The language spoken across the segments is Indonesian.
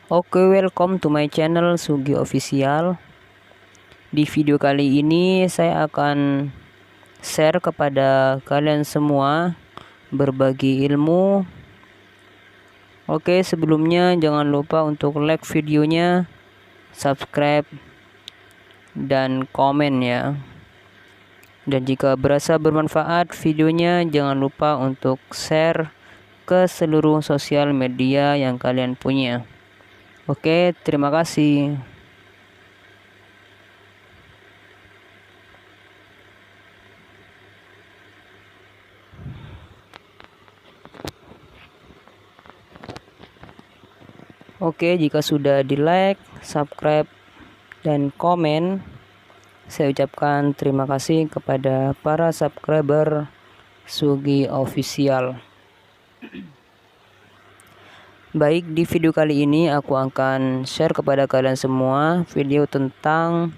Oke, welcome to my channel Sugi Official. Di video kali ini saya akan share kepada kalian semua berbagi ilmu. Oke, sebelumnya jangan lupa untuk like videonya, subscribe, dan komen ya. Dan jika berasa bermanfaat videonya, jangan lupa untuk share ke seluruh sosial media yang kalian punya. Oke, terima kasih. Oke, jika sudah di like, subscribe, dan komen, saya ucapkan terima kasih kepada para subscriber Sugi Official. Baik, di video kali ini aku akan share kepada kalian semua video tentang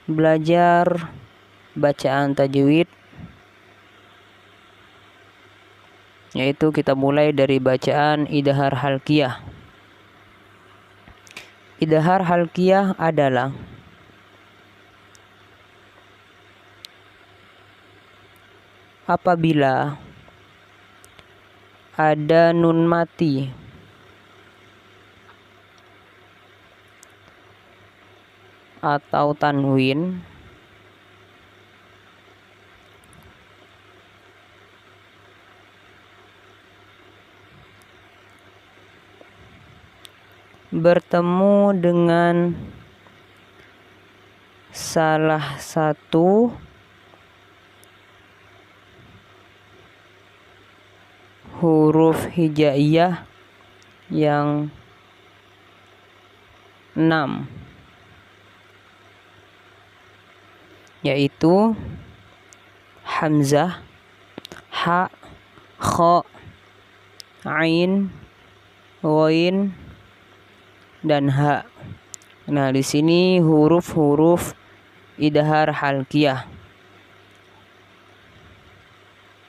belajar bacaan tajwid, yaitu kita mulai dari bacaan idhar halqiyah. Idhar halqiyah adalah apabila ada nun mati atau tanwin bertemu dengan salah satu huruf hijaiyah yang 6, yaitu hamzah, ha, kha, ain, ghain, dan ha. Nah, di sini huruf-huruf idhar halqiyah.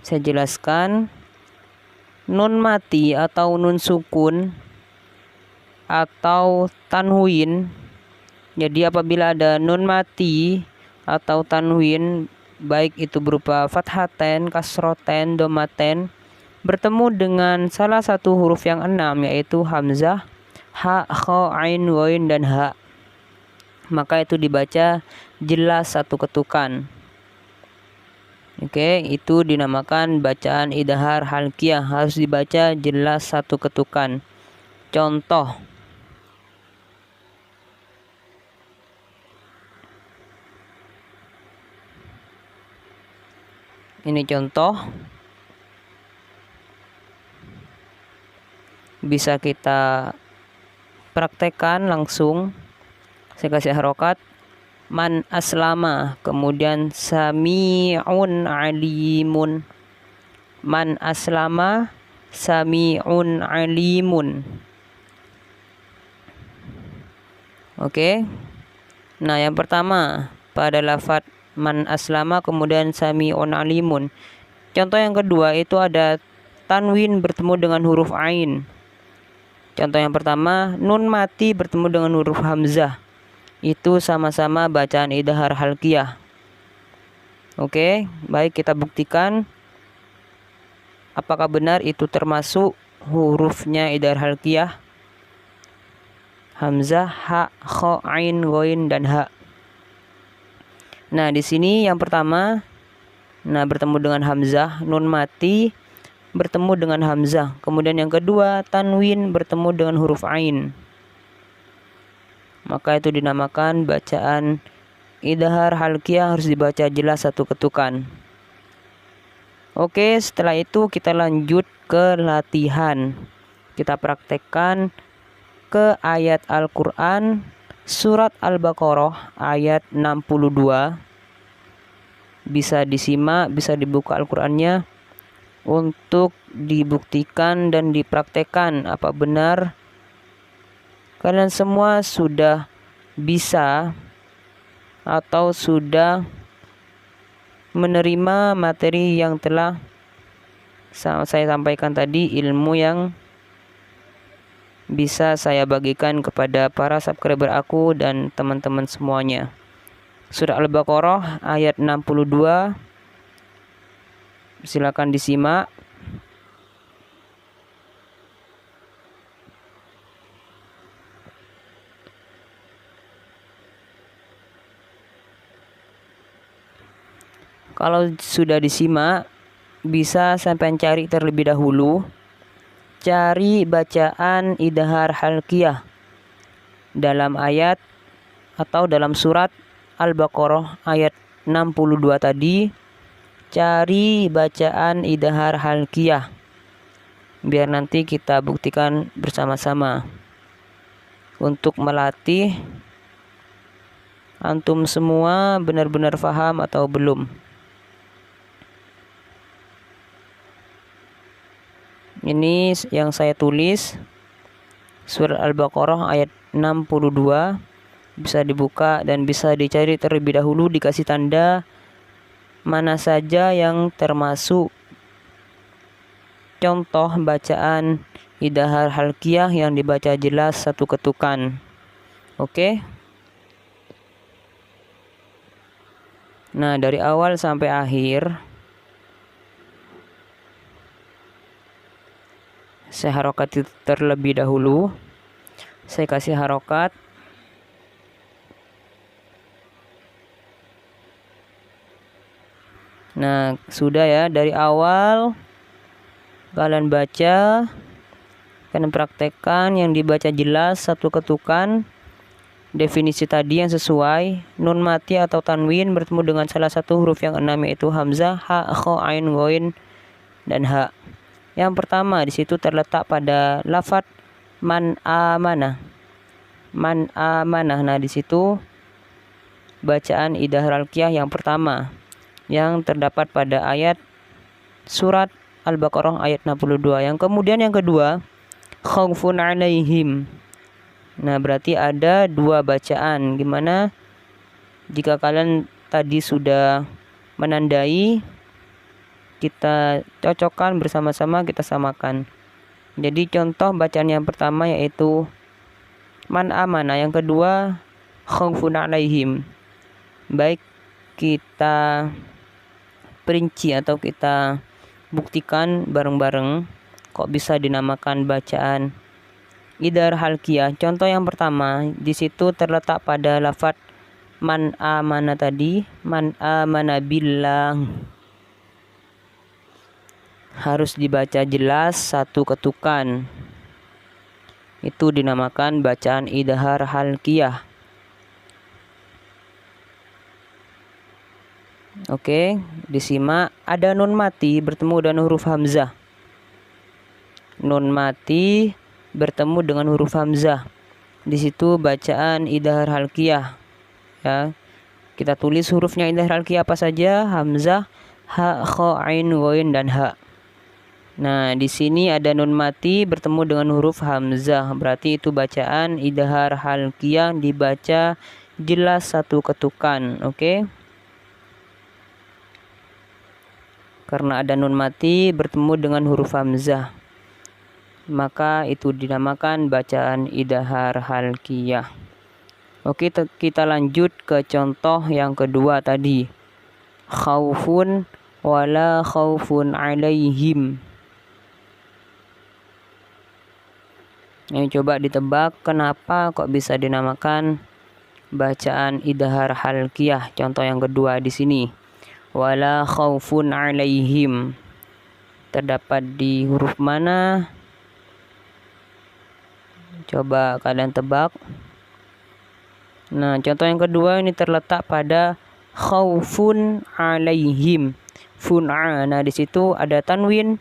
Saya jelaskan, nun mati atau nun sukun atau tanwin. Jadi apabila ada nun mati atau tanwin, baik itu berupa fathaten, kasroten, domaten, bertemu dengan salah satu huruf yang 6, yaitu hamzah, ha, kha, ain, ghain, dan ha, maka itu dibaca jelas satu ketukan. Oke, itu dinamakan bacaan idhar halqiyah, harus dibaca jelas satu ketukan. Contoh, ini contoh, bisa kita praktekkan langsung. Saya kasih harokat, man aslama, kemudian sami'un alimun. Man aslama sami'un alimun. Oke. Nah, yang pertama pada lafadz man aslama kemudian sami'un alimun. Contoh yang kedua itu ada tanwin bertemu dengan huruf ain. Contoh yang pertama, nun mati bertemu dengan huruf hamzah. Itu sama-sama bacaan idhar halqiyah. Oke, baik, kita buktikan apakah benar itu termasuk hurufnya idhar halqiyah. Hamzah, ha, kha, ain, ghain, dan ha. Nah, di sini yang pertama, bertemu dengan hamzah, nun mati bertemu dengan hamzah. Kemudian yang kedua, tanwin bertemu dengan huruf ain. Maka itu dinamakan bacaan idhar halqiyah, harus dibaca jelas satu ketukan. Oke, setelah itu kita lanjut ke latihan. Kita praktekkan ke ayat Al-Quran surat Al-Baqarah ayat 62. Bisa disimak, bisa dibuka Al-Qurannya untuk dibuktikan dan dipraktekkan apa benar kalian semua sudah bisa atau sudah menerima materi yang telah saya sampaikan tadi, ilmu yang bisa saya bagikan kepada para subscriber aku dan teman-teman semuanya. Surah Al-Baqarah ayat 62. Silakan disimak. Kalau sudah disimak, bisa sampai cari terlebih dahulu. Cari bacaan idhar halqiyah dalam ayat atau dalam surat Al-Baqarah ayat 62 tadi. Cari bacaan idhar halqiyah biar nanti kita buktikan bersama-sama untuk melatih antum semua benar-benar paham atau belum. Ini yang saya tulis, surat Al-Baqarah ayat 62. Bisa dibuka dan bisa dicari terlebih dahulu, dikasih tanda mana saja yang termasuk contoh bacaan idhar halqiyah yang dibaca jelas satu ketukan. Oke. Nah, dari awal sampai akhir saya harokat terlebih dahulu. Saya kasih harokat. Nah, sudah ya, dari awal kalian baca, kalian praktekkan yang dibaca jelas satu ketukan. Definisi tadi yang sesuai. Nun mati atau tanwin bertemu dengan salah satu huruf yang enam, yaitu hamzah, ha, kho, ain, ghoin, dan ha. Yang pertama di situ terletak pada lafadz man amanah. Man amanah. Nah, di situ bacaan idhar halqiyah yang pertama yang terdapat pada ayat surat Al-Baqarah ayat 62. Yang kemudian yang kedua, khaufun alaihim. Nah, berarti ada dua bacaan. Gimana jika kalian tadi sudah menandai, kita cocokkan bersama-sama, kita samakan. Jadi contoh bacaan yang pertama yaitu man amana, yang kedua khaufun alaihim. Baik, kita perinci atau kita buktikan bareng-bareng kok bisa dinamakan bacaan idhar halqiyah. Contoh yang pertama, di situ terletak pada lafadz man amana tadi, man amana billah. Harus dibaca jelas satu ketukan. Itu dinamakan bacaan idhar halqiyah. Oke, disimak. Ada nun mati bertemu dengan huruf hamzah. Nun mati bertemu dengan huruf hamzah. Di situ bacaan idhar halqiyah. Ya. Kita tulis hurufnya idhar halqiyah apa saja? Hamzah, ha, kho, ain, ghoin, dan ha. Nah, di sini ada nun mati bertemu dengan huruf hamzah. Berarti itu bacaan idhar halqiyah, dibaca jelas satu ketukan. Oke. Karena ada nun mati bertemu dengan huruf hamzah, maka itu dinamakan bacaan idhar halqiyah. Oke, kita lanjut ke contoh yang kedua tadi. Khaufun wala khaufun alaihim. Yang coba ditebak kenapa kok bisa dinamakan bacaan idhar halqiyah. Contoh yang kedua di sini. Wala khaufun alaihim. Terdapat di huruf mana? Coba kalian tebak. Nah, contoh yang kedua ini terletak pada khaufun alaihim. Fun'a. Nah, di situ ada tanwin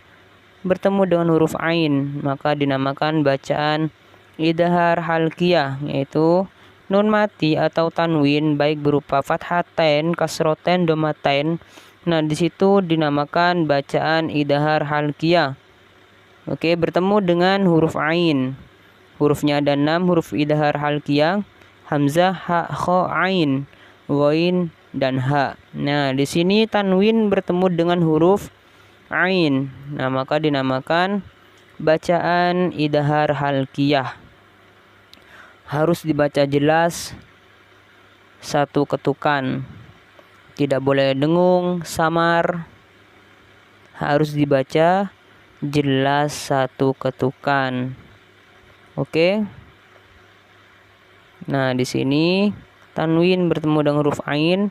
bertemu dengan huruf ain, maka dinamakan bacaan idhar halqiyah, yaitu nun mati atau tanwin baik berupa fathatain, kasrotain, domatain. Nah, di situ dinamakan bacaan idhar halqiyah. Oke, bertemu dengan huruf ain. Hurufnya ada 6 huruf idhar halqiyah: hamzah, ha, kho, ain, ghoin, dan ha. Nah, di sini tanwin bertemu dengan huruf ain. Nah, maka dinamakan Bacaan idhar halqiyah harus dibaca jelas, satu ketukan, tidak boleh dengung, samar, harus dibaca jelas satu ketukan. Oke. Nah, di sini tanwin bertemu dengan huruf ain,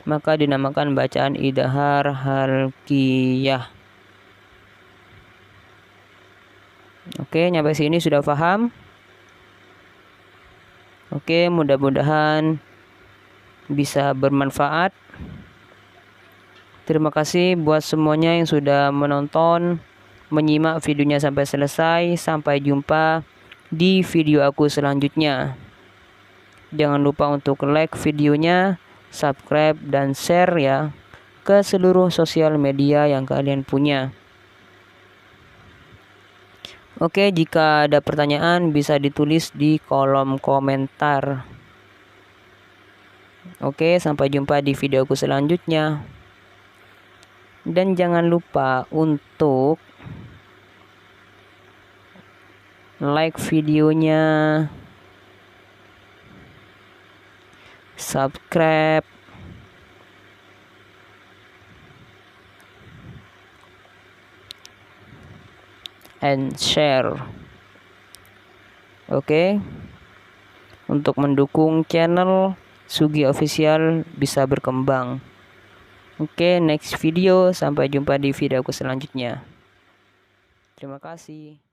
maka dinamakan bacaan idhar halqiyah. Oke, nyampe sini sudah paham? Oke, mudah-mudahan bisa bermanfaat. Terima kasih buat semuanya yang sudah menonton, menyimak videonya sampai selesai. Sampai jumpa di video aku selanjutnya. Jangan lupa untuk like videonya, subscribe, dan share ya ke seluruh sosial media yang kalian punya. Oke, jika ada pertanyaan bisa ditulis di kolom komentar. Oke, sampai jumpa di videoku selanjutnya. Dan jangan lupa untuk like videonya, subscribe, and share. Oke. Untuk mendukung channel Sugi Official bisa berkembang. Oke, next video. Sampai jumpa di videoku selanjutnya. Terima kasih.